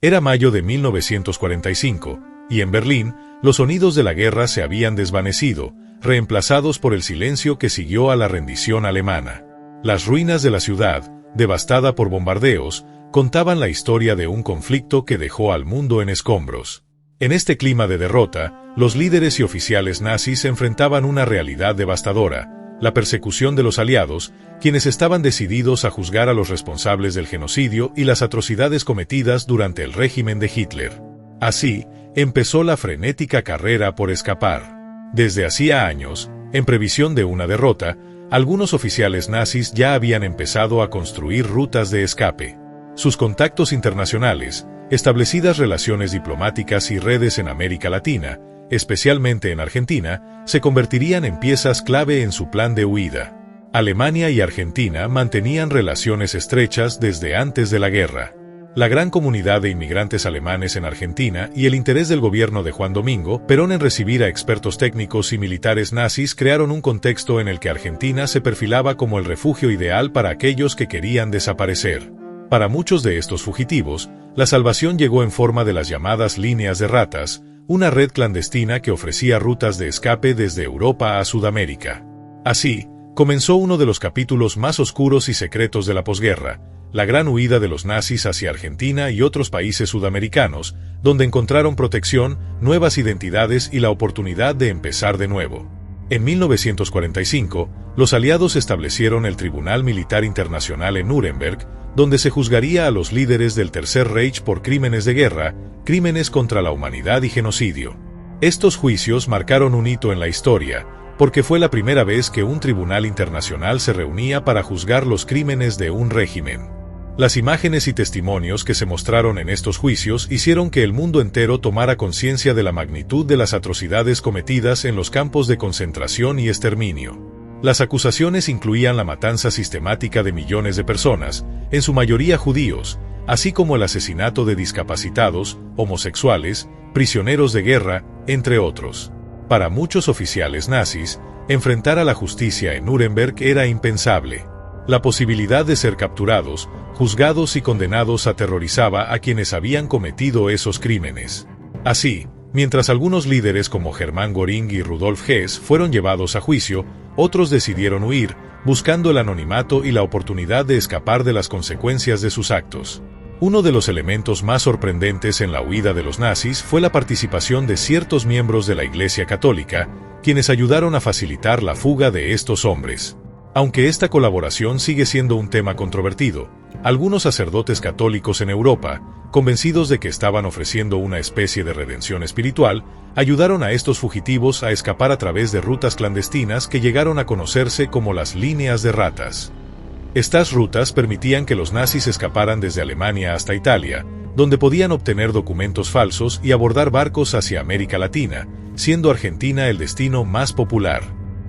Era mayo de 1945, y en Berlín, los sonidos de la guerra se habían desvanecido, reemplazados por el silencio que siguió a la rendición alemana. Las ruinas de la ciudad, devastada por bombardeos, contaban la historia de un conflicto que dejó al mundo en escombros. En este clima de derrota, los líderes y oficiales nazis enfrentaban una realidad devastadora: la persecución de los aliados, quienes estaban decididos a juzgar a los responsables del genocidio y las atrocidades cometidas durante el régimen de Hitler. Así, empezó la frenética carrera por escapar. Desde hacía años, en previsión de una derrota, algunos oficiales nazis ya habían empezado a construir rutas de escape. Sus contactos internacionales, establecidas relaciones diplomáticas y redes en América Latina, especialmente en Argentina, se convertirían en piezas clave en su plan de huida. Alemania y Argentina mantenían relaciones estrechas desde antes de la guerra. La gran comunidad de inmigrantes alemanes en Argentina y el interés del gobierno de Juan Domingo Perón en recibir a expertos técnicos y militares nazis crearon un contexto en el que Argentina se perfilaba como el refugio ideal para aquellos que querían desaparecer. Para muchos de estos fugitivos, la salvación llegó en forma de las llamadas líneas de ratas, una red clandestina que ofrecía rutas de escape desde Europa a Sudamérica. Así, comenzó uno de los capítulos más oscuros y secretos de la posguerra: la gran huida de los nazis hacia Argentina y otros países sudamericanos, donde encontraron protección, nuevas identidades y la oportunidad de empezar de nuevo. En 1945, los aliados establecieron el Tribunal Militar Internacional en Nuremberg, donde se juzgaría a los líderes del Tercer Reich por crímenes de guerra, crímenes contra la humanidad y genocidio. Estos juicios marcaron un hito en la historia, porque fue la primera vez que un tribunal internacional se reunía para juzgar los crímenes de un régimen. Las imágenes y testimonios que se mostraron en estos juicios hicieron que el mundo entero tomara conciencia de la magnitud de las atrocidades cometidas en los campos de concentración y exterminio. Las acusaciones incluían la matanza sistemática de millones de personas, en su mayoría judíos, así como el asesinato de discapacitados, homosexuales, prisioneros de guerra, entre otros. Para muchos oficiales nazis, enfrentar a la justicia en Nuremberg era impensable. La posibilidad de ser capturados, juzgados y condenados aterrorizaba a quienes habían cometido esos crímenes. Así, mientras algunos líderes como Hermann Göring y Rudolf Hess fueron llevados a juicio, otros decidieron huir, buscando el anonimato y la oportunidad de escapar de las consecuencias de sus actos. Uno de los elementos más sorprendentes en la huida de los nazis fue la participación de ciertos miembros de la Iglesia Católica, quienes ayudaron a facilitar la fuga de estos hombres. Aunque esta colaboración sigue siendo un tema controvertido, algunos sacerdotes católicos en Europa, convencidos de que estaban ofreciendo una especie de redención espiritual, ayudaron a estos fugitivos a escapar a través de rutas clandestinas que llegaron a conocerse como las líneas de ratas. Estas rutas permitían que los nazis escaparan desde Alemania hasta Italia, donde podían obtener documentos falsos y abordar barcos hacia América Latina, siendo Argentina el destino más popular.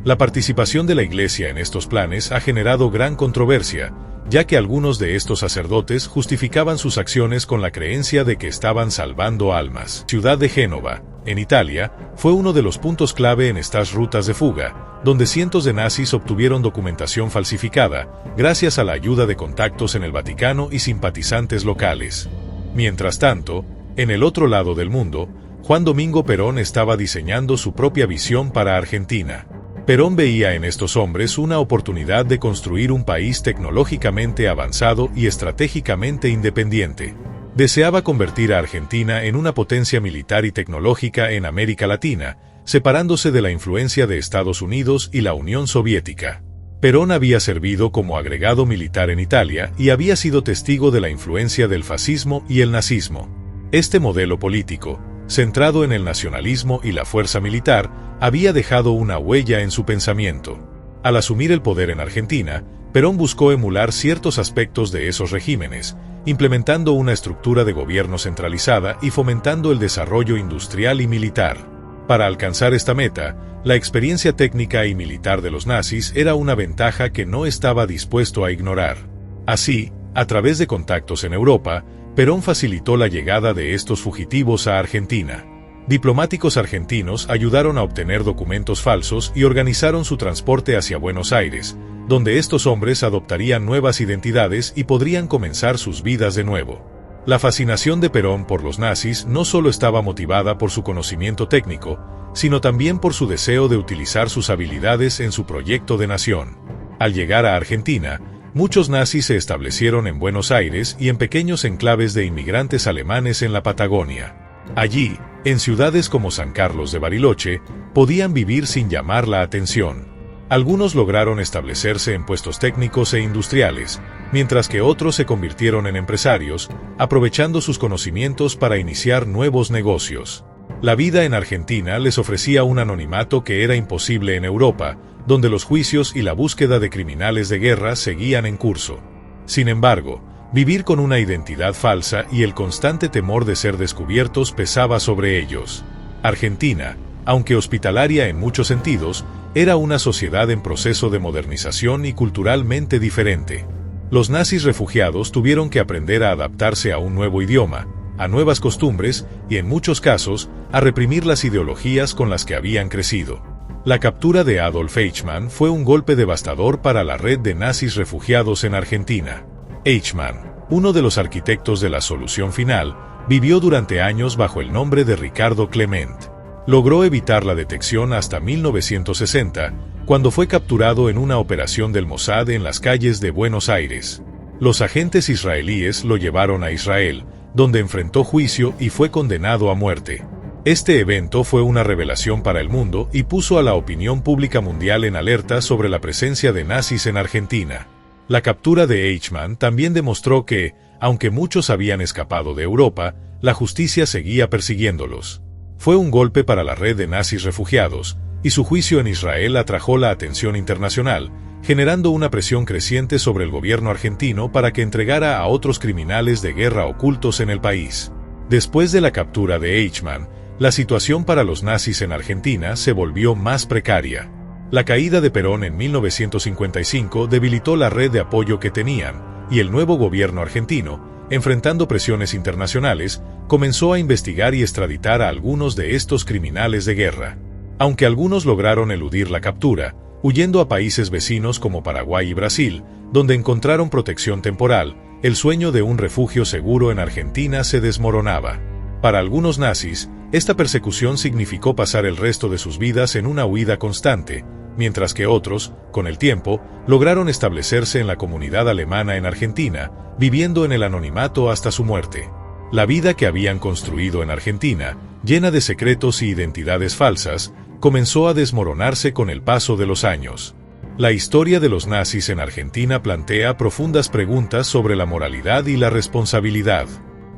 La participación de la Iglesia en estos planes ha generado gran controversia, ya que algunos de estos sacerdotes justificaban sus acciones con la creencia de que estaban salvando almas. Ciudad de Génova, en Italia, fue uno de los puntos clave en estas rutas de fuga, donde cientos de nazis obtuvieron documentación falsificada, gracias a la ayuda de contactos en el Vaticano y simpatizantes locales. Mientras tanto, en el otro lado del mundo, Juan Domingo Perón estaba diseñando su propia visión para Argentina. Perón veía en estos hombres una oportunidad de construir un país tecnológicamente avanzado y estratégicamente independiente. Deseaba convertir a Argentina en una potencia militar y tecnológica en América Latina, separándose de la influencia de Estados Unidos y la Unión Soviética. Perón había servido como agregado militar en Italia y había sido testigo de la influencia del fascismo y el nazismo. Este modelo político, centrado en el nacionalismo y la fuerza militar, había dejado una huella en su pensamiento. Al asumir el poder en Argentina, Perón buscó emular ciertos aspectos de esos regímenes, implementando una estructura de gobierno centralizada y fomentando el desarrollo industrial y militar. Para alcanzar esta meta, la experiencia técnica y militar de los nazis era una ventaja que no estaba dispuesto a ignorar. Así, a través de contactos en Europa, Perón facilitó la llegada de estos fugitivos a Argentina. Diplomáticos argentinos ayudaron a obtener documentos falsos y organizaron su transporte hacia Buenos Aires, donde estos hombres adoptarían nuevas identidades y podrían comenzar sus vidas de nuevo. La fascinación de Perón por los nazis no solo estaba motivada por su conocimiento técnico, sino también por su deseo de utilizar sus habilidades en su proyecto de nación. Al llegar a Argentina, muchos nazis se establecieron en Buenos Aires y en pequeños enclaves de inmigrantes alemanes en la Patagonia. Allí, en ciudades como San Carlos de Bariloche, podían vivir sin llamar la atención. Algunos lograron establecerse en puestos técnicos e industriales, mientras que otros se convirtieron en empresarios, aprovechando sus conocimientos para iniciar nuevos negocios. La vida en Argentina les ofrecía un anonimato que era imposible en Europa, donde los juicios y la búsqueda de criminales de guerra seguían en curso. Sin embargo, vivir con una identidad falsa y el constante temor de ser descubiertos pesaba sobre ellos. Argentina, aunque hospitalaria en muchos sentidos, era una sociedad en proceso de modernización y culturalmente diferente. Los nazis refugiados tuvieron que aprender a adaptarse a un nuevo idioma, a nuevas costumbres y, en muchos casos, a reprimir las ideologías con las que habían crecido. La captura de Adolf Eichmann fue un golpe devastador para la red de nazis refugiados en Argentina. Eichmann, uno de los arquitectos de la solución final, vivió durante años bajo el nombre de Ricardo Clement. Logró evitar la detección hasta 1960, cuando fue capturado en una operación del Mossad en las calles de Buenos Aires. Los agentes israelíes lo llevaron a Israel, donde enfrentó juicio y fue condenado a muerte. Este evento fue una revelación para el mundo y puso a la opinión pública mundial en alerta sobre la presencia de nazis en Argentina. La captura de Eichmann también demostró que, aunque muchos habían escapado de Europa, la justicia seguía persiguiéndolos. Fue un golpe para la red de nazis refugiados, y su juicio en Israel atrajo la atención internacional, generando una presión creciente sobre el gobierno argentino para que entregara a otros criminales de guerra ocultos en el país. Después de la captura de Eichmann, la situación para los nazis en Argentina se volvió más precaria. La caída de Perón en 1955 debilitó la red de apoyo que tenían, y el nuevo gobierno argentino, enfrentando presiones internacionales, comenzó a investigar y extraditar a algunos de estos criminales de guerra. Aunque algunos lograron eludir la captura, huyendo a países vecinos como Paraguay y Brasil, donde encontraron protección temporal, el sueño de un refugio seguro en Argentina se desmoronaba. Para algunos nazis, esta persecución significó pasar el resto de sus vidas en una huida constante, mientras que otros, con el tiempo, lograron establecerse en la comunidad alemana en Argentina, viviendo en el anonimato hasta su muerte. La vida que habían construido en Argentina, llena de secretos y identidades falsas, comenzó a desmoronarse con el paso de los años. La historia de los nazis en Argentina plantea profundas preguntas sobre la moralidad y la responsabilidad.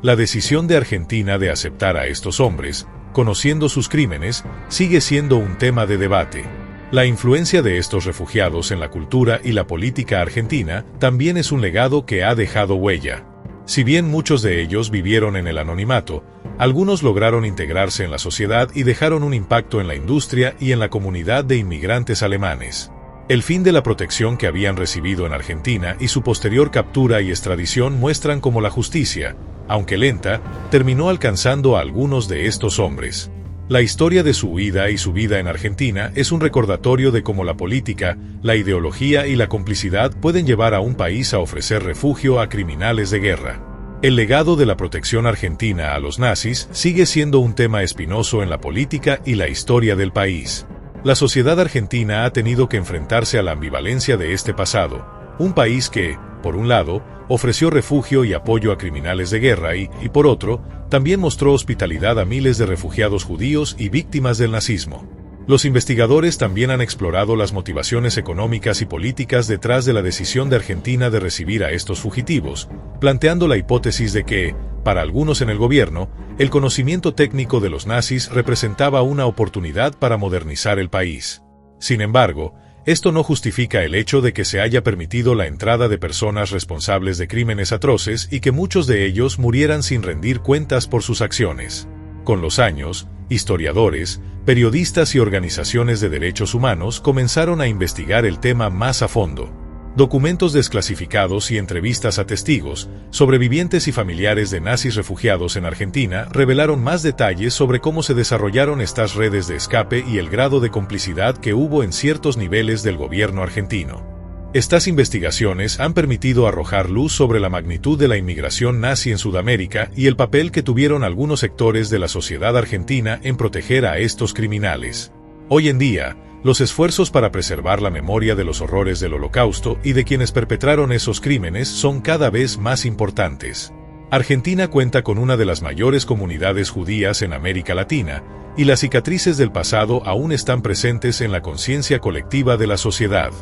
La decisión de Argentina de aceptar a estos hombres, conociendo sus crímenes, sigue siendo un tema de debate. La influencia de estos refugiados en la cultura y la política argentina también es un legado que ha dejado huella. Si bien muchos de ellos vivieron en el anonimato, algunos lograron integrarse en la sociedad y dejaron un impacto en la industria y en la comunidad de inmigrantes alemanes. El fin de la protección que habían recibido en Argentina y su posterior captura y extradición muestran cómo la justicia, aunque lenta, terminó alcanzando a algunos de estos hombres. La historia de su huida y su vida en Argentina es un recordatorio de cómo la política, la ideología y la complicidad pueden llevar a un país a ofrecer refugio a criminales de guerra. El legado de la protección argentina a los nazis sigue siendo un tema espinoso en la política y la historia del país. La sociedad argentina ha tenido que enfrentarse a la ambivalencia de este pasado, un país que, por un lado, ofreció refugio y apoyo a criminales de guerra y, por otro, también mostró hospitalidad a miles de refugiados judíos y víctimas del nazismo. Los investigadores también han explorado las motivaciones económicas y políticas detrás de la decisión de Argentina de recibir a estos fugitivos, planteando la hipótesis de que, para algunos en el gobierno, el conocimiento técnico de los nazis representaba una oportunidad para modernizar el país. Sin embargo, esto no justifica el hecho de que se haya permitido la entrada de personas responsables de crímenes atroces y que muchos de ellos murieran sin rendir cuentas por sus acciones. Con los años, historiadores, periodistas y organizaciones de derechos humanos comenzaron a investigar el tema más a fondo. Documentos desclasificados y entrevistas a testigos, sobrevivientes y familiares de nazis refugiados en Argentina revelaron más detalles sobre cómo se desarrollaron estas redes de escape y el grado de complicidad que hubo en ciertos niveles del gobierno argentino. Estas investigaciones han permitido arrojar luz sobre la magnitud de la inmigración nazi en Sudamérica y el papel que tuvieron algunos sectores de la sociedad argentina en proteger a estos criminales. Hoy en día, los esfuerzos para preservar la memoria de los horrores del Holocausto y de quienes perpetraron esos crímenes son cada vez más importantes. Argentina cuenta con una de las mayores comunidades judías en América Latina, y las cicatrices del pasado aún están presentes en la conciencia colectiva de la sociedad.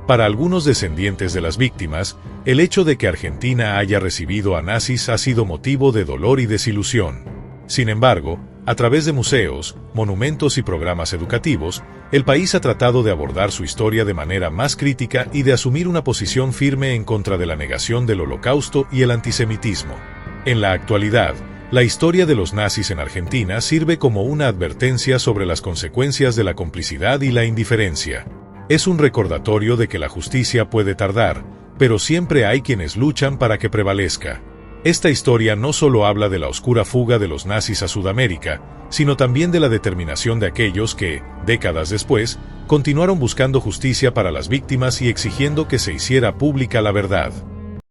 Para algunos descendientes de las víctimas, el hecho de que Argentina haya recibido a nazis ha sido motivo de dolor y desilusión. Sin embargo, a través de museos, monumentos y programas educativos, el país ha tratado de abordar su historia de manera más crítica y de asumir una posición firme en contra de la negación del Holocausto y el antisemitismo. En la actualidad, la historia de los nazis en Argentina sirve como una advertencia sobre las consecuencias de la complicidad y la indiferencia. Es un recordatorio de que la justicia puede tardar, pero siempre hay quienes luchan para que prevalezca. Esta historia no solo habla de la oscura fuga de los nazis a Sudamérica, sino también de la determinación de aquellos que, décadas después, continuaron buscando justicia para las víctimas y exigiendo que se hiciera pública la verdad.